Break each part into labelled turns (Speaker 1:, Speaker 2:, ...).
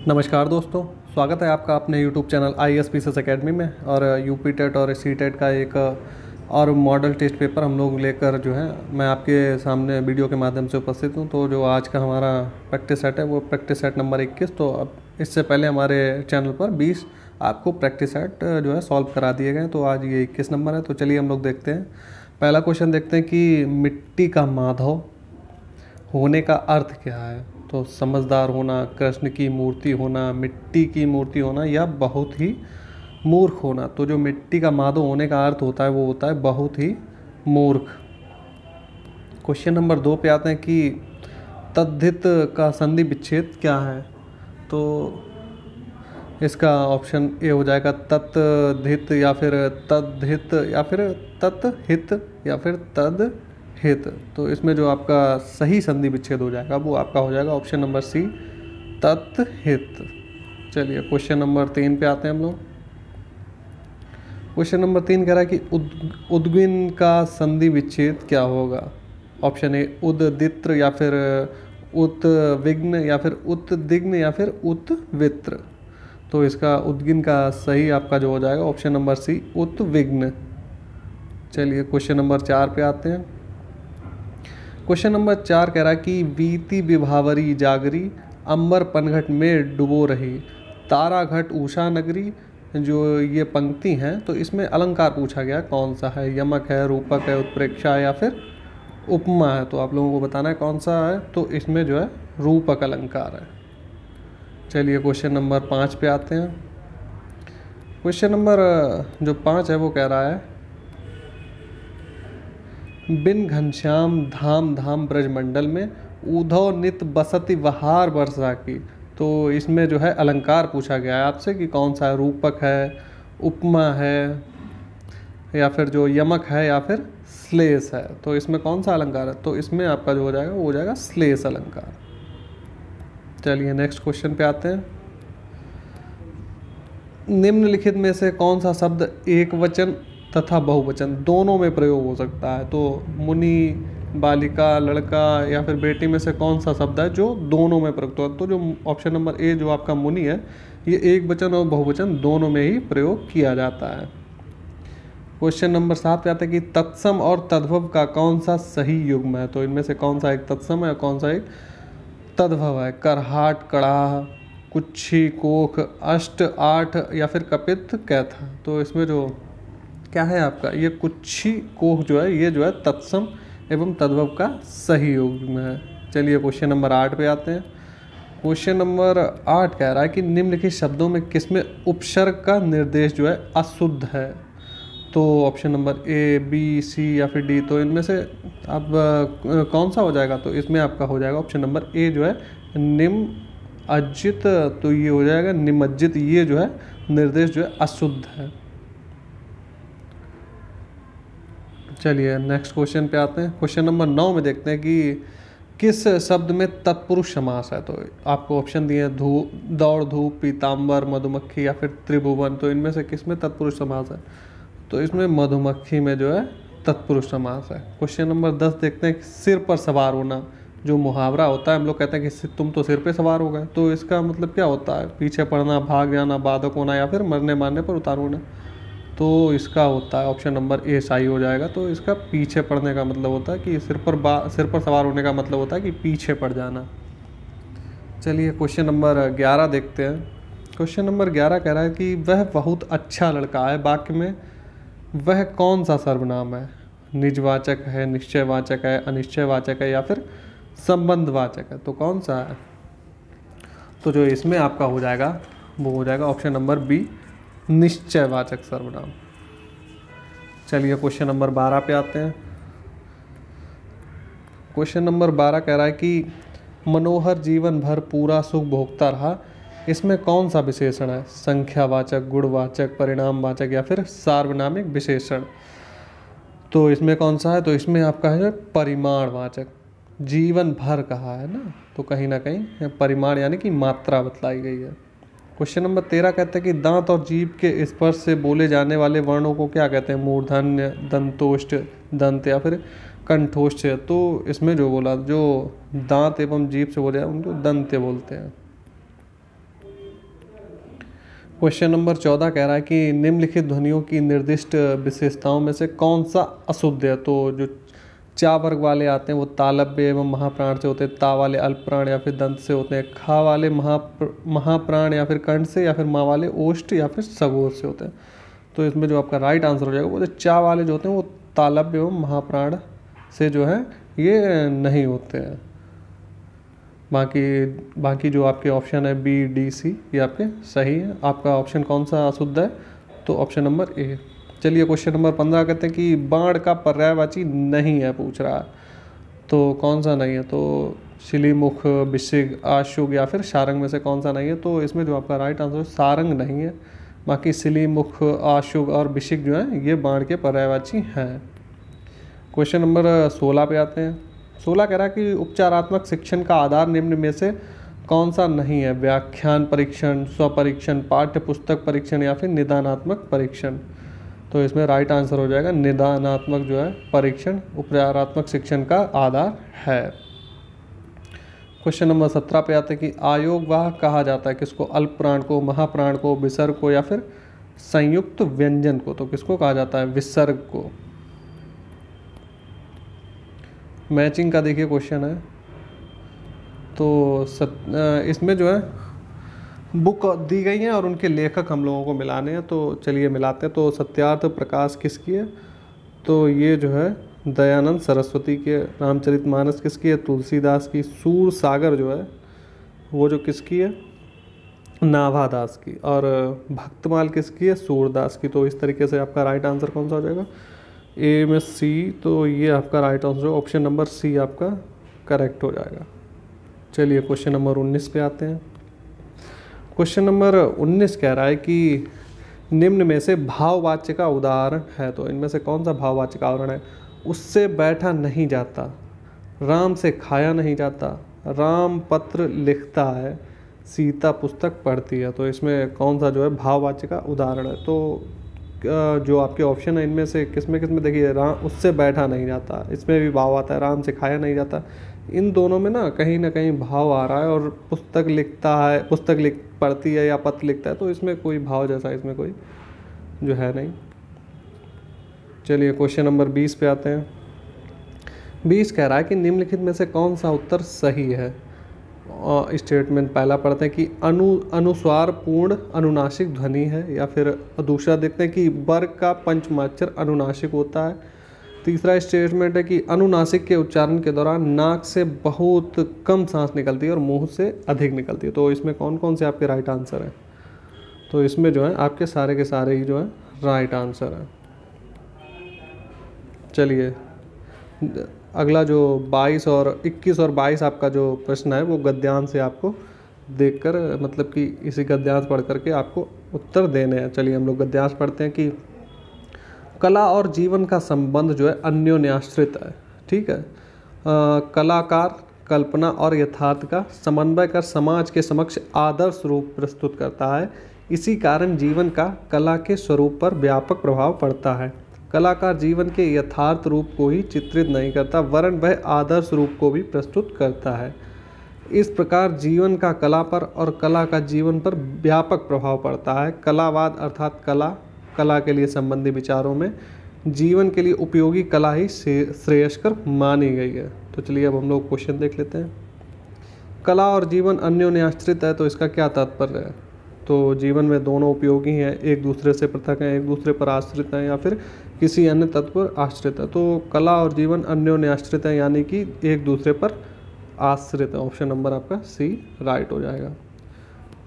Speaker 1: नमस्कार दोस्तों, स्वागत है आपका अपने यूट्यूब चैनल IAS अकेडमी में। और यूपी टेट और सी टेट का एक और मॉडल टेस्ट पेपर हम लोग लेकर जो है मैं आपके सामने वीडियो के माध्यम से उपस्थित हूं। तो जो आज का हमारा प्रैक्टिस सेट है वो प्रैक्टिस सेट नंबर 21। तो अब इससे पहले हमारे चैनल पर 20 आपको प्रैक्टिस सेट जो है सॉल्व करा दिए गए। तो आज ये 21 नंबर है। तो चलिए हम लोग देखते हैं। पहला क्वेश्चन देखते हैं कि मिट्टी का माधव होने का अर्थ क्या है। तो समझदार होना, कृष्ण की मूर्ति होना, मिट्टी की मूर्ति होना या बहुत ही मूर्ख होना। तो जो मिट्टी का माधव होने का अर्थ होता है वो होता है बहुत ही मूर्ख। क्वेश्चन नंबर 2 पे आते हैं कि तद्धित का संधि विच्छेद क्या है। तो इसका ऑप्शन ए हो जाएगा तत्धित या फिर तद्धित या फिर तत्हित या फिर तद्हित। तो इसमें जो आपका सही संधि विच्छेद हो जाएगा वो आपका हो जाएगा ऑप्शन नंबर सी, तत्हित। चलिए क्वेश्चन नंबर 3 पे आते हैं हम लोग। क्वेश्चन नंबर 3 कह रहा है कि उद्गिन का संधि विच्छेद क्या होगा। ऑप्शन ए उद्दित्र या फिर उत्विग्न या फिर उत्दिग्न या फिर उत्वित्र। तो इसका उद्गिन का सही आपका जो हो जाएगा ऑप्शन नंबर सी, उत्विग्न। चलिए क्वेश्चन नंबर 4 पे आते हैं। क्वेश्चन नंबर 4 कह रहा है कि बीती विभावरी जागरी अंबर पनघट में डुबो रही तारा घट उषा नगरी। जो ये पंक्ति हैं तो इसमें अलंकार पूछा गया कौन सा है। यमक है, रूपक है, उत्प्रेक्षा है या फिर उपमा है। तो आप लोगों को बताना है कौन सा है। तो इसमें जो है रूपक अलंकार है। चलिए क्वेश्चन नंबर 5 पे आते हैं। क्वेश्चन नंबर जो 5 है वो कह रहा है बिन घनश्याम धाम धाम ब्रजमंडल में उधव नित बसति बहार वर्षा की। तो इसमें जो है अलंकार पूछा गया है आपसे कि कौन सा है। रूपक है, उपमा है या फिर जो यमक है या फिर श्लेष है। तो इसमें कौन सा अलंकार है। तो इसमें आपका जो हो जाएगा वो हो जाएगा श्लेष अलंकार। चलिए नेक्स्ट क्वेश्चन पे आते हैं। निम्नलिखित में से कौन सा शब्द एक वचन तथा बहुवचन दोनों में प्रयोग हो सकता है। तो मुनि, बालिका, लड़का या फिर बेटी में से कौन सा शब्द है जो दोनों में प्रयुक्त होता है। तो जो ऑप्शन नंबर ए जो आपका मुनि है ये एक वचन और बहुवचन दोनों में ही प्रयोग किया जाता है। क्वेश्चन नंबर 7 पे आता है कि तत्सम और तद्भव का कौन सा सही युग्म है। तो इनमें से कौन सा एक तत्सम है और कौन सा एक तद्भव है। करहाट, कड़ाह, कुच्छी, कोख, अष्ट, आठ या फिर कपित, कैथा। तो इसमें जो क्या है आपका ये कुच्छी, कोख जो है ये जो है तत्सम एवं तद्भव का सही युग्म है। चलिए क्वेश्चन नंबर 8 पे आते हैं। क्वेश्चन नंबर 8 कह रहा है कि निम्नलिखित शब्दों में किसमें उपसर्ग का निर्देश जो है अशुद्ध है। तो ऑप्शन नंबर ए, बी, सी या फिर डी। तो इनमें से अब कौन सा हो जाएगा। तो इसमें आपका हो जाएगा ऑप्शन नंबर ए जो है निमज्जित। तो ये हो जाएगा निमज्जित। ये जो है निर्देश जो है अशुद्ध है। चलिए नेक्स्ट क्वेश्चन पे आते हैं। क्वेश्चन नंबर 9 में देखते हैं कि किस शब्द में तत्पुरुष समास है। तो आपको ऑप्शन दिए हैं दौड़, धूप, पीताम्बर, मधुमक्खी या फिर त्रिभुवन। तो इनमें से किस में तत्पुरुष समास है। तो इसमें मधुमक्खी में जो है तत्पुरुष समास है। क्वेश्चन नंबर 10 देखते हैं सिर पर सवार होना। जो मुहावरा होता है हम लोग कहते हैं कि तुम तो सिर पे सवार हो गए। तो इसका मतलब क्या होता है। पीछे पड़ना, भाग जाना, बाधक होना या फिर मरने मारने पर उतार होना। तो इसका होता है ऑप्शन नंबर ए सही हो जाएगा। तो इसका पीछे पड़ने का मतलब होता है कि सिर पर सवार होने का मतलब होता है कि पीछे पड़ जाना। चलिए क्वेश्चन नंबर 11 देखते हैं। क्वेश्चन नंबर 11 कह रहा है कि वह बहुत अच्छा लड़का है वाक्य में वह कौन सा सर्वनाम है। निजवाचक है, निश्चयवाचक है, अनिश्चयवाचक है या फिर संबंधवाचक है। तो कौन सा है। तो जो इसमें आपका हो जाएगा वो हो जाएगा ऑप्शन नंबर बी, निश्चयवाचक सर्वनाम। चलिए क्वेश्चन नंबर 12 पे आते हैं। क्वेश्चन नंबर 12 कह रहा है कि मनोहर जीवन भर पूरा सुख भोगता रहा। इसमें कौन सा विशेषण है। संख्यावाचक, गुणवाचक, परिणामवाचक या फिर सार्वनामिक विशेषण। तो इसमें कौन सा है। तो इसमें आपका है परिमाणवाचक। जीवन भर कहा है ना, तो कहीं ना कहीं परिमाण यानी कि मात्रा बतलाई गई है। क्वेश्चन नंबर 13 कहते हैं कि दांत और जीभ के स्पर्श से बोले जाने वाले वर्णों को क्या कहते हैं। मूर्धन्य, दंतोष्ठ, दंत या फिर कंठोष्ठ। तो इसमें जो बोला जो दांत एवं जीभ से बोले उनको दंत्य बोलते हैं। क्वेश्चन नंबर 14 कह रहा है कि निम्नलिखित ध्वनियों की निर्दिष्ट विशेषताओं में से कौन सा अशुद्ध है। तो जो चा वर्ग वाले आते हैं वो तालव्य एवं महाप्राण से होते हैं, ता वाले अल्प प्राण या फिर दंत से होते हैं, खा वाले महाप्राण या फिर कंठ से, या फिर माँ वाले ओष्ठ या फिर सगोर से होते हैं। तो इसमें जो आपका राइट आंसर हो जाएगा वो जो चा वाले जो होते हैं वो तालव्य एवं महाप्राण से जो है ये नहीं होते हैं। बाकी जो आपके ऑप्शन है बी डी सी ये आपके सही है। आपका ऑप्शन कौन सा अशुद्ध है? तो ऑप्शन नंबर ए। चलिए क्वेश्चन नंबर 15 कहते हैं कि बाण का पर्यायवाची नहीं है, पूछ रहा है। तो कौन सा नहीं है? तो शिलीमुख, विशिग, आशुग या फिर सारंग में से कौन सा नहीं है? तो इसमें जो आपका राइट आंसर सारंग नहीं है। बाकी शिलीमुख, आशुग और विशिग जो है ये बाण के पर्यायवाची हैं। क्वेश्चन नंबर 16 पे आते हैं। 16 कह रहा है कि उपचारात्मक शिक्षण का आधार निम्न में से कौन सा नहीं है? व्याख्यान परीक्षण, स्वपरीक्षण, पाठ्य पुस्तक परीक्षण या फिर निदानात्मक परीक्षण। तो इसमें राइट आंसर हो जाएगा निदानात्मक जो है परीक्षण उपचारात्मक शिक्षण का आधार है। क्वेश्चन नंबर 17 पे आते हैं कि आयोगवाह कहा जाता है किसको? अल्प प्राण को, महाप्राण को, विसर्ग को या फिर संयुक्त व्यंजन को। तो किसको कहा जाता है? विसर्ग को। मैचिंग का देखिए क्वेश्चन है। तो इसमें जो है बुक दी गई हैं और उनके लेखक हम लोगों को मिलाने हैं, तो चलिए मिलाते हैं। तो सत्यार्थ प्रकाश किसकी है? तो ये जो है दयानंद सरस्वती के। रामचरितमानस किसकी है? तुलसीदास की। सूर सागर जो है वो जो किसकी है? नाभादास की। और भक्तमाल किसकी है? सूरदास की। तो इस तरीके से आपका राइट आंसर कौन सा हो जाएगा? ए में सी। तो ये आपका right answer option number C आपका करेक्ट हो जाएगा। चलिए क्वेश्चन नंबर 19 पे आते हैं। क्वेश्चन नंबर 19 कह रहा है कि निम्न में से भाववाच्य का उदाहरण है। तो इनमें से कौन सा भाववाच्य का उदाहरण है? उससे बैठा नहीं जाता, राम से खाया नहीं जाता, राम पत्र लिखता है, सीता पुस्तक पढ़ती है। तो इसमें कौन सा जो है भाववाच्य का उदाहरण है? तो जो आपके ऑप्शन है इनमें से किसमें देखिए, राम उससे बैठा नहीं जाता, इसमें भी भाव आता है, राम से खाया नहीं जाता। इन दोनों में ना कहीं भाव आ रहा है, और पुस्तक लिखता है, पढ़ती है या पत्र लिखता है, तो इसमें कोई भाव जैसा इसमें कोई जो है नहीं। चलिए क्वेश्चन नंबर 20 पे आते हैं। 20 कह रहा है कि निम्नलिखित में से कौन सा उत्तर सही है? स्टेटमेंट पहला पढ़ते हैं कि अनुस्वार पूर्ण अनुनासिक ध्वनि है, या फिर दूसरा देखते हैं कि वर्ग का पंचमाक्षर अनुनासिक होता है। तीसरा स्टेटमेंट है कि अनुनासिक के उच्चारण के दौरान नाक से बहुत कम सांस निकलती है और मुंह से अधिक निकलती है। तो इसमें कौन कौन से आपके राइट आंसर हैं? तो इसमें जो है आपके सारे के सारे ही जो है राइट आंसर है। चलिए अगला जो 21 और 22 आपका जो प्रश्न है वो गद्यांश से आपको देखकर, मतलब कि इसी गद्यांश पढ़ करके आपको उत्तर देने हैं। चलिए हम लोग गद्यांश पढ़ते हैं कि कला और जीवन का संबंध जो है अन्योन्याश्रित है। ठीक है। कलाकार कल्पना और यथार्थ का समन्वय कर समाज के समक्ष आदर्श रूप प्रस्तुत करता है। इसी कारण जीवन का कला के स्वरूप पर व्यापक प्रभाव पड़ता है। कलाकार जीवन के यथार्थ रूप को ही चित्रित नहीं करता, वरन वह आदर्श रूप को भी प्रस्तुत करता है। इस प्रकार जीवन का कला पर और कला का जीवन पर व्यापक प्रभाव पड़ता है। कलावाद अर्थात कला के लिए संबंधी विचारों में जीवन के लिए उपयोगी कला ही श्रेयस्कर मानी गई है। तो चलिए अब हम लोग क्वेश्चन देख लेते हैं। कला और जीवन अन्योन्याश्रित है, तो इसका क्या तात्पर्य है? तो जीवन में दोनों उपयोगी हैं, एक दूसरे से पृथक हैं, एक दूसरे पर आश्रित हैं या फिर किसी अन्य तत्व पर आश्रित है। तो कला और जीवन अन्योन्याश्रित है, यानी कि एक दूसरे पर आश्रित है। ऑप्शन नंबर आपका सी राइट हो जाएगा।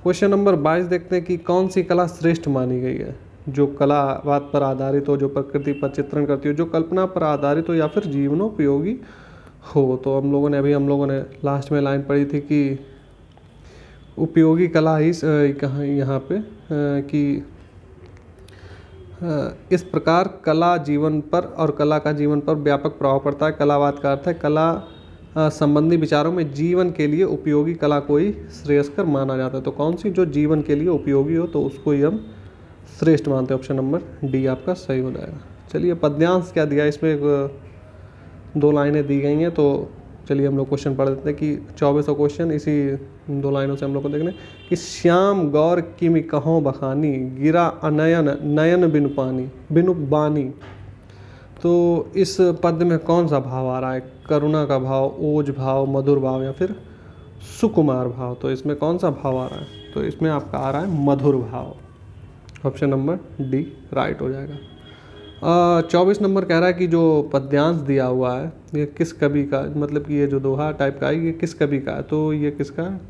Speaker 1: क्वेश्चन नंबर 22 देखते हैं कि कौन सी कला श्रेष्ठ मानी गई है? जो कलावाद पर आधारित हो, जो प्रकृति पर चित्रण करती हो, जो कल्पना पर आधारित हो या फिर जीवनोपयोगी हो। तो हम लोगों ने लास्ट में लाइन पढ़ी थी कि उपयोगी कला ही कहाँ यहाँ पे कि इस प्रकार कला जीवन पर और कला का जीवन पर व्यापक प्रभाव पड़ता है। कलावाद का अर्थ है कला संबंधी विचारों में जीवन के लिए उपयोगी कला को ही श्रेयस्कर माना जाता है। तो कौन सी जो जीवन के लिए उपयोगी हो तो उसको ही हम श्रेष्ठ मानते हैं। ऑप्शन नंबर डी आपका सही हो जाएगा। चलिए पद्यांश क्या दिया, इसमें 2 लाइनें दी गई हैं, तो चलिए हम लोग क्वेश्चन पढ़ देते हैं कि 2400 क्वेश्चन इसी 2 लाइनों से हम लोग को देखने कि श्याम गौर किमि कहों बखानी गिरा अनयन नयन बिनु पानी बिनु बानी। तो इस पद में कौन सा भाव आ रहा है? करुणा का भाव, ओज भाव, मधुर भाव या फिर सुकुमार भाव? तो इसमें कौन सा भाव आ रहा है? तो इसमें आपका आ रहा है मधुर भाव। ऑप्शन नंबर डी राइट हो जाएगा। 24 नंबर कह रहा है कि जो पद्यांश दिया हुआ है ये किस कवि का, मतलब कि ये जो दोहा टाइप का है ये किस कवि का है? तो ये किसका है?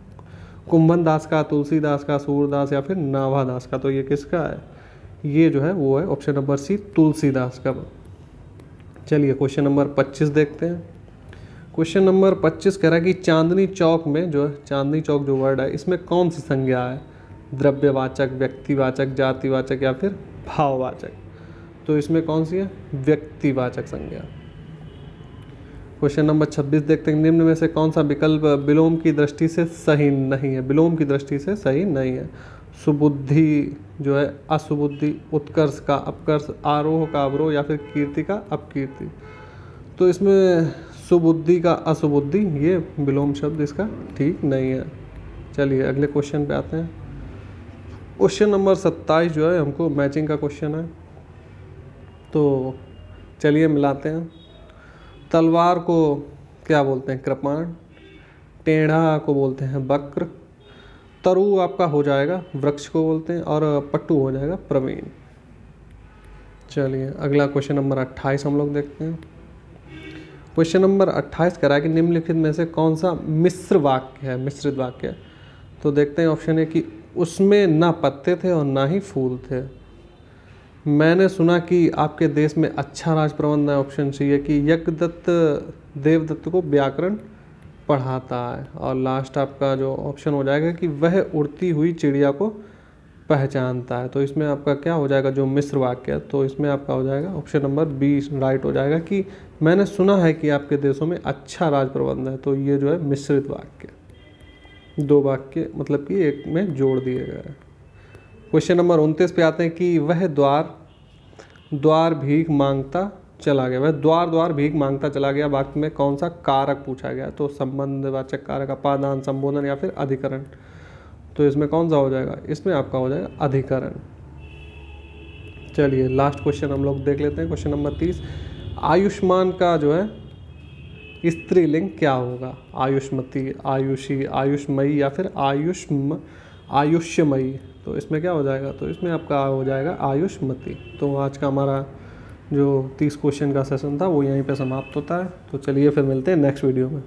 Speaker 1: कुंभन दास का, तुलसीदास का, सूरदास या फिर नाभादास का? तो ये किसका है? ये जो है वो है ऑप्शन नंबर सी तुलसीदास का। चलिए क्वेश्चन नंबर 25 देखते हैं। क्वेश्चन नंबर 25 कह रहा है कि चांदनी चौक में जो है, चांदनी चौक जो वर्ड है इसमें कौन सी संज्ञा है? द्रव्यवाचक, व्यक्तिवाचक, जातिवाचक या फिर भाववाचक? तो इसमें कौन सी है? व्यक्तिवाचक संज्ञा। क्वेश्चन नंबर 26 देखते हैं। निम्न में से कौन सा विकल्प विलोम की दृष्टि से सही नहीं है? विलोम की दृष्टि से सही नहीं है। सुबुद्धि जो है असुबुद्धि, उत्कर्ष का अपकर्ष, आरोह का अवरोह या फिर कीर्ति का अपकीर्ति? तो इसमें सुबुद्धि का असुबुद्धि ये विलोम शब्द इसका ठीक नहीं है। चलिए अगले क्वेश्चन पे आते हैं। क्वेश्चन नंबर 27 जो है हमको मैचिंग का क्वेश्चन है, तो चलिए मिलाते हैं। तलवार को क्या बोलते हैं? कृपाण। टेढ़ा को बोलते हैं वक्र। तरु आपका हो जाएगा वृक्ष को बोलते हैं, और पट्टू हो जाएगा प्रवीण। चलिए अगला क्वेश्चन नंबर 28 हम लोग देखते हैं। क्वेश्चन नंबर 28 कह रहा है कि निम्नलिखित में से कौन सा मिश्र वाक्य है, मिश्रित वाक्य है? तो देखते हैं ऑप्शन है कि उसमें ना पत्ते थे और ना ही फूल थे। मैंने सुना कि आपके देश में अच्छा राज प्रबंध है, ऑप्शन सी है कि यज्ञदत्त देवदत्त को व्याकरण पढ़ाता है। और लास्ट आपका जो ऑप्शन हो जाएगा कि वह उड़ती हुई चिड़िया को पहचानता है। तो इसमें आपका क्या हो जाएगा जो मिश्र वाक्य है? तो इसमें आपका हो जाएगा ऑप्शन नंबर 20 राइट हो जाएगा कि मैंने सुना है कि आपके देशों में अच्छा राज प्रबंध है। तो ये जो है मिश्रित वाक्य, 2 वाक्य मतलब कि एक में जोड़ दिए गए हैं। क्वेश्चन नंबर 29 पे आते हैं कि वह द्वार भीख मांगता चला गया। वह द्वार भीख मांगता चला गया वाक्य में कौन सा कारक पूछा गया? तो संबंधवाचक कारक, अपादान, संबोधन या फिर अधिकरण? तो इसमें कौन सा हो जाएगा? इसमें आपका हो जाएगा अधिकरण। चलिए लास्ट क्वेश्चन हम लोग देख लेते हैं। क्वेश्चन नंबर 30, आयुष्मान का जो है स्त्रीलिंग क्या होगा? आयुष्मती, आयुषी, आयुष्मयी या फिर आयुष्यमयी? तो इसमें क्या हो जाएगा? तो इसमें आपका हो जाएगा आयुष्मती। तो आज का हमारा जो 30 क्वेश्चन का सेशन था वो यहीं पे समाप्त होता है। तो चलिए फिर मिलते हैं नेक्स्ट वीडियो में।